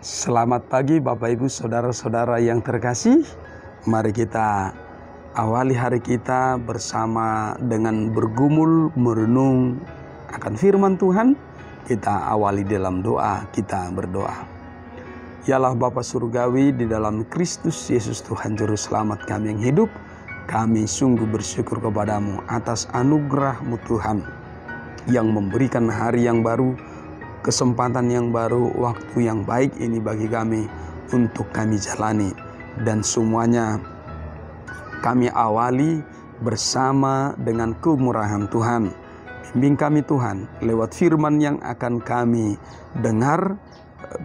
Selamat pagi Bapak Ibu Saudara-saudara yang terkasih. Mari kita awali hari kita bersama dengan bergumul merenung akan firman Tuhan. Kita awali dalam doa, kita berdoa. Yalah Bapa Surgawi, di dalam Kristus Yesus Tuhan Juru Selamat kami yang hidup, kami sungguh bersyukur kepadamu atas anugerah-Mu Tuhan yang memberikan hari yang baru, kesempatan yang baru, waktu yang baik ini bagi kami untuk kami jalani. Dan semuanya kami awali bersama dengan kemurahan Tuhan. Bimbing kami Tuhan lewat firman yang akan kami dengar.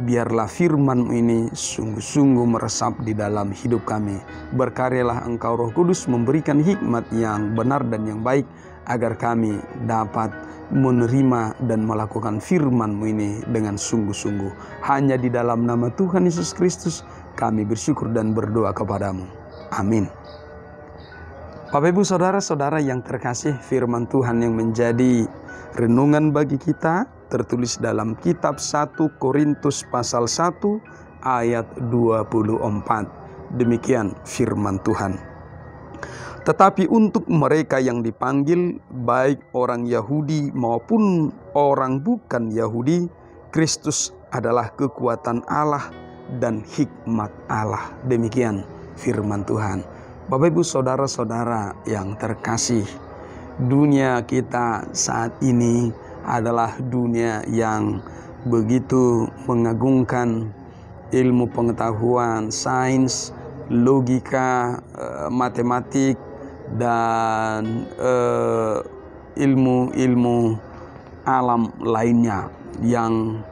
Biarlah firman-Mu ini sungguh-sungguh meresap di dalam hidup kami. Berkaryalah Engkau Roh Kudus memberikan hikmat yang benar dan yang baik, agar kami dapat menerima dan melakukan firman-Mu ini dengan sungguh-sungguh. Hanya di dalam nama Tuhan Yesus Kristus kami bersyukur dan berdoa kepadamu. Amin. Bapak Ibu Saudara-saudara yang terkasih, firman Tuhan yang menjadi renungan bagi kita tertulis dalam kitab 1 Korintus pasal 1 ayat 24. Demikian firman Tuhan. Tetapi untuk mereka yang dipanggil, baik orang Yahudi maupun orang bukan Yahudi, Kristus adalah kekuatan Allah dan hikmat Allah. Demikian firman Tuhan. Bapak Ibu Saudara-saudara yang terkasih, dunia kita saat ini adalah dunia yang begitu mengagungkan ilmu pengetahuan, sains, logika, matematik, dan ilmu-ilmu alam lainnya yang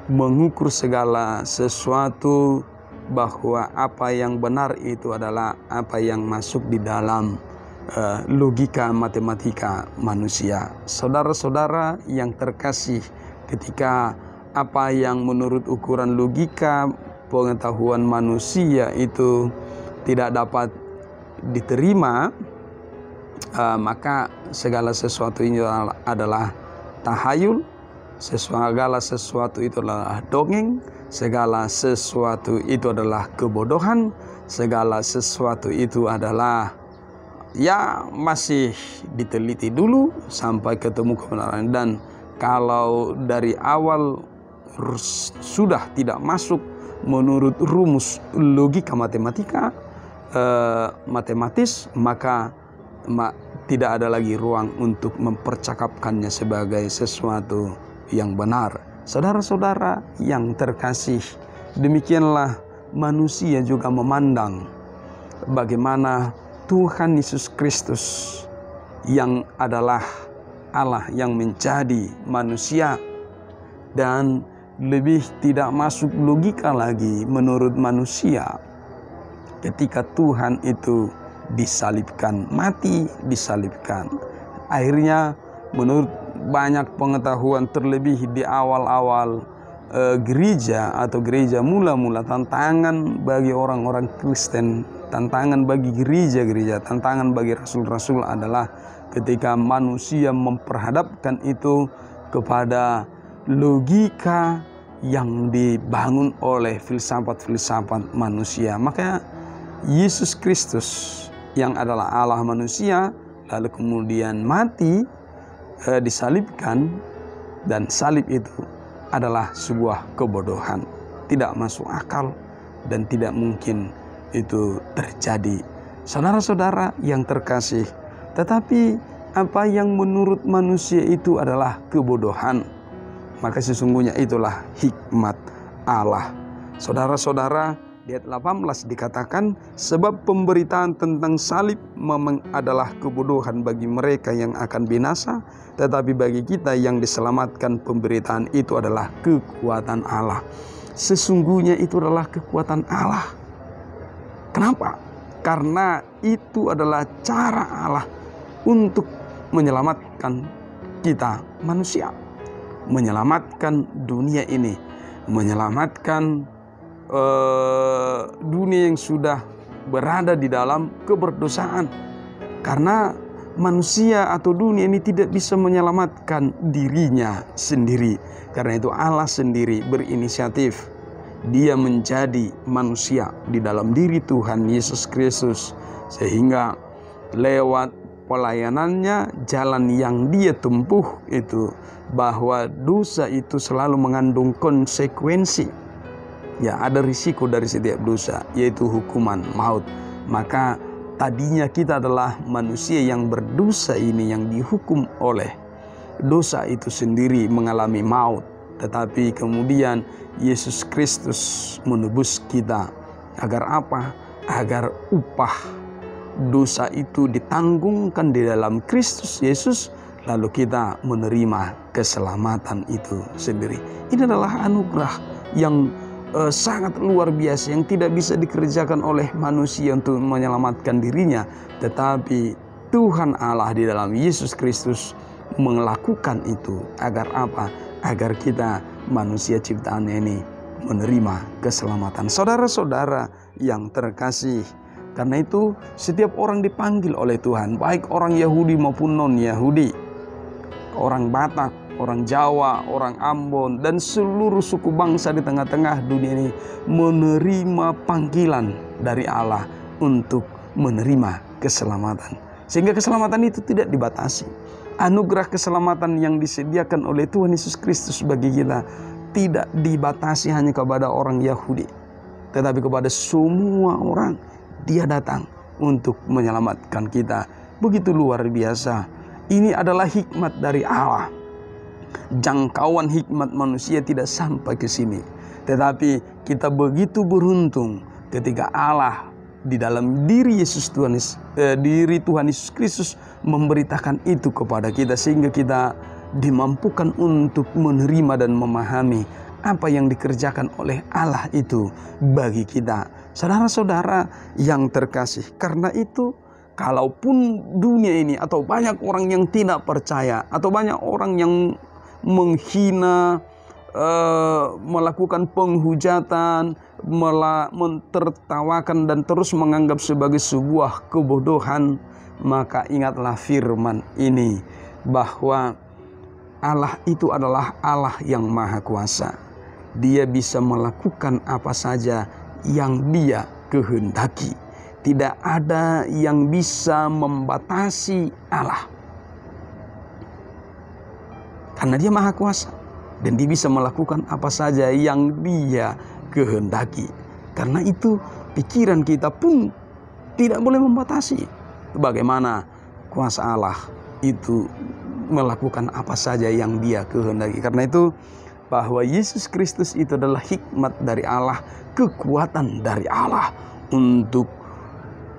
mengukur segala sesuatu bahwa apa yang benar itu adalah apa yang masuk di dalam logika matematika manusia. Saudara-saudara yang terkasih, ketika apa yang menurut ukuran logika pengetahuan manusia itu tidak dapat diterima, maka segala sesuatu ini adalah tahayul, segala sesuatu itu adalah dongeng, segala sesuatu itu adalah kebodohan, segala sesuatu itu adalah masih diteliti dulu sampai ketemu kebenaran. Dan kalau dari awal sudah tidak masuk menurut rumus logika matematis, maka tidak ada lagi ruang untuk mempercakapkannya sebagai sesuatu yang benar. Saudara-saudara yang terkasih, demikianlah manusia juga memandang bagaimana Tuhan Yesus Kristus yang adalah Allah yang menjadi manusia, dan lebih tidak masuk logika lagi menurut manusia. Ketika Tuhan itu disalibkan, mati disalibkan, akhirnya menurut banyak pengetahuan, terlebih di awal-awal gereja atau gereja mula-mula, tantangan bagi orang-orang Kristen, tantangan bagi gereja-gereja, tantangan bagi rasul-rasul adalah ketika manusia memperhadapkan itu kepada logika yang dibangun oleh filsafat-filsafat manusia. Maka Yesus Kristus yang adalah Allah manusia lalu kemudian mati, disalibkan, dan salib itu adalah sebuah kebodohan, tidak masuk akal dan tidak mungkin itu terjadi. Saudara-saudara yang terkasih, tetapi apa yang menurut manusia itu adalah kebodohan, maka sesungguhnya itulah hikmat Allah. Saudara-saudara, di ayat 18 dikatakan, sebab pemberitaan tentang salib memang adalah kebodohan bagi mereka yang akan binasa, tetapi bagi kita yang diselamatkan pemberitaan itu adalah kekuatan Allah. Sesungguhnya itu adalah kekuatan Allah. Kenapa? Karena itu adalah cara Allah untuk menyelamatkan kita manusia, menyelamatkan dunia ini, menyelamatkan dunia yang sudah berada di dalam keberdosaan. Karena manusia atau dunia ini tidak bisa menyelamatkan dirinya sendiri. Karena itu Allah sendiri berinisiatif dia menjadi manusia di dalam diri Tuhan Yesus Kristus, sehingga lewat pelayanannya, jalan yang dia tempuh itu, bahwa dosa itu selalu mengandung konsekuensi. Ya, ada risiko dari setiap dosa, yaitu hukuman maut. Maka tadinya kita adalah manusia yang berdosa ini, yang dihukum oleh dosa itu sendiri, mengalami maut. Tetapi kemudian Yesus Kristus menebus kita. Agar apa? Agar upah dosa itu ditanggungkan di dalam Kristus Yesus, lalu kita menerima keselamatan itu sendiri. Ini adalah anugerah yang sangat luar biasa, yang tidak bisa dikerjakan oleh manusia untuk menyelamatkan dirinya, tetapi Tuhan Allah di dalam Yesus Kristus melakukan itu. Agar apa? Agar kita manusia ciptaan ini menerima keselamatan. Saudara-saudara yang terkasih, karena itu setiap orang dipanggil oleh Tuhan, baik orang Yahudi maupun non-Yahudi, orang Batak, orang Jawa, orang Ambon, dan seluruh suku bangsa di tengah-tengah dunia ini menerima panggilan dari Allah untuk menerima keselamatan. Sehingga keselamatan itu tidak dibatasi. Anugerah keselamatan yang disediakan oleh Tuhan Yesus Kristus bagi kita tidak dibatasi hanya kepada orang Yahudi, tetapi kepada semua orang. Dia datang untuk menyelamatkan kita. Begitu luar biasa. Ini adalah hikmat dari Allah. Jangkauan hikmat manusia tidak sampai ke sini. Tetapi kita begitu beruntung ketika Allah di dalam diri Tuhan Yesus Kristus memberitakan itu kepada kita, sehingga kita dimampukan untuk menerima dan memahami apa yang dikerjakan oleh Allah itu bagi kita. Saudara-saudara yang terkasih, karena itu kalaupun dunia ini atau banyak orang yang tidak percaya, atau banyak orang yang menghina, melakukan penghujatan, mentertawakan dan terus menganggap sebagai sebuah kebodohan, maka ingatlah firman ini, bahwa Allah itu adalah Allah yang maha kuasa. Dia bisa melakukan apa saja yang Dia kehendaki. Tidak ada yang bisa membatasi Allah, karena Dia maha kuasa dan Dia bisa melakukan apa saja yang Dia kehendaki. Karena itu pikiran kita pun tidak boleh membatasi bagaimana kuasa Allah itu melakukan apa saja yang Dia kehendaki. Karena itu bahwa Yesus Kristus itu adalah hikmat dari Allah, kekuatan dari Allah untuk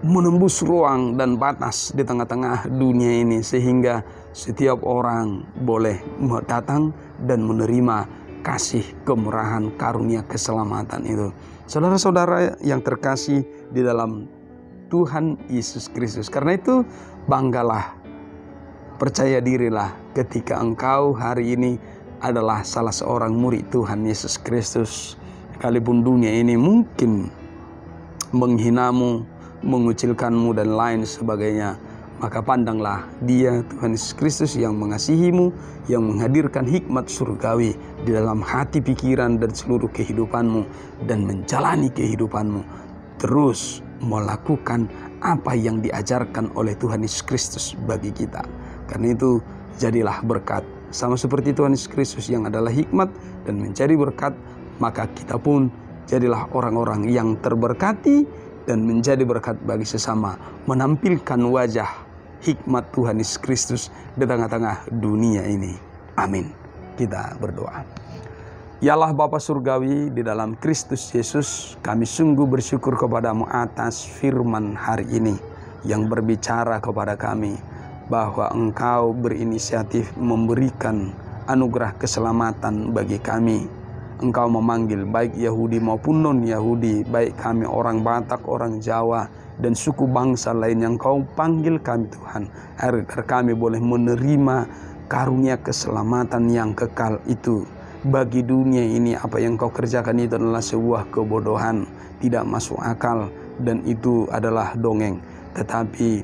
menembus ruang dan batas di tengah-tengah dunia ini, sehingga setiap orang boleh datang dan menerima kasih, kemurahan, karunia, keselamatan itu. Saudara-saudara yang terkasih di dalam Tuhan Yesus Kristus, karena itu banggalah, percaya dirilah ketika engkau hari ini adalah salah seorang murid Tuhan Yesus Kristus. Sekalipun dunia ini mungkin menghinamu, mengucilkanmu dan lain sebagainya, maka pandanglah Dia, Tuhan Yesus Kristus, yang mengasihimu, yang menghadirkan hikmat surgawi di dalam hati, pikiran dan seluruh kehidupanmu, dan menjalani kehidupanmu terus melakukan apa yang diajarkan oleh Tuhan Yesus Kristus bagi kita. Karena itu jadilah berkat, sama seperti Tuhan Yesus Kristus yang adalah hikmat dan menjadi berkat, maka kita pun jadilah orang-orang yang terberkati dan menjadi berkat bagi sesama, menampilkan wajah hikmat Tuhan Yesus Kristus di tengah-tengah dunia ini. Amin. Kita berdoa. Ya Allah Bapa Surgawi, di dalam Kristus Yesus, kami sungguh bersyukur kepadamu atas firman hari ini yang berbicara kepada kami bahwa Engkau berinisiatif memberikan anugerah keselamatan bagi kami. Engkau memanggil baik Yahudi maupun non-Yahudi, baik kami orang Batak, orang Jawa, dan suku bangsa lain yang Kau panggil kami Tuhan, agar kami boleh menerima karunia keselamatan yang kekal itu. Bagi dunia ini apa yang Kau kerjakan itu adalah sebuah kebodohan, tidak masuk akal, dan itu adalah dongeng. Tetapi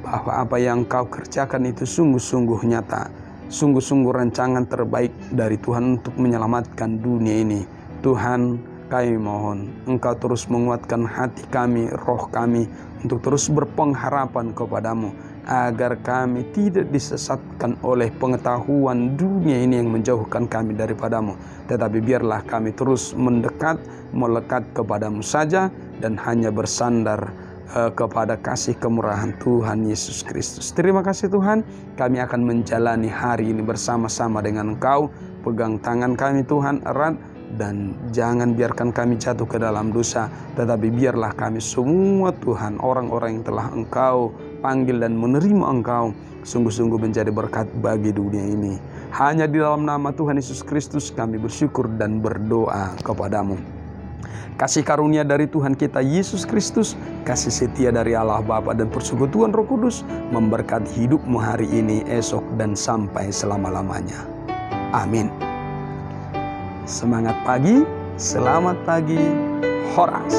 bahwa apa yang Kau kerjakan itu sungguh-sungguh nyata, sungguh-sungguh rancangan terbaik dari Tuhan untuk menyelamatkan dunia ini. Tuhan, kami mohon Engkau terus menguatkan hati kami, roh kami, untuk terus berpengharapan kepadamu, agar kami tidak disesatkan oleh pengetahuan dunia ini yang menjauhkan kami daripadamu. Tetapi biarlah kami terus mendekat, melekat kepadamu saja, dan hanya bersandar kepada kasih kemurahan Tuhan Yesus Kristus. Terima kasih Tuhan, kami akan menjalani hari ini bersama-sama dengan Engkau. Pegang tangan kami Tuhan erat, dan jangan biarkan kami jatuh ke dalam dosa, tetapi biarlah kami semua Tuhan, orang-orang yang telah Engkau panggil dan menerima Engkau, sungguh-sungguh menjadi berkat bagi dunia ini. Hanya di dalam nama Tuhan Yesus Kristus kami bersyukur dan berdoa kepadamu. Kasih karunia dari Tuhan kita Yesus Kristus, kasih setia dari Allah Bapa, dan persekutuan Roh Kudus memberkati hidupmu hari ini, esok, dan sampai selama-lamanya. Amin. Semangat pagi, selamat pagi, Horas.